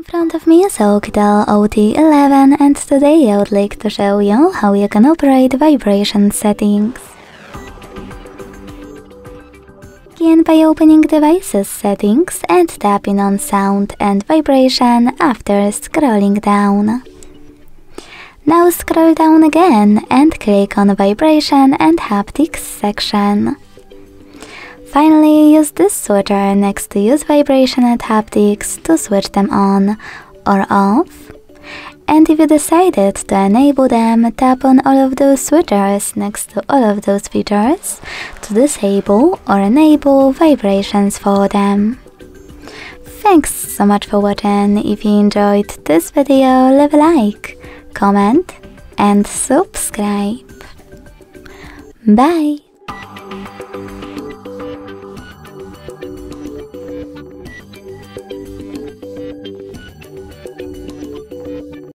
front of me is Oukitel OT11, and today I would like to show you how you can operate vibration settings. Begin by opening Devices Settings and tapping on Sound and Vibration after scrolling down. Now scroll down again and click on Vibration and Haptics section. Finally, use this switcher next to Use Vibration and Haptics to switch them on or off. And if you decided to enable them, tap on all of those switchers next to all of those features to disable or enable vibrations for them. Thanks so much for watching. If you enjoyed this video, leave a like, comment and subscribe. Bye!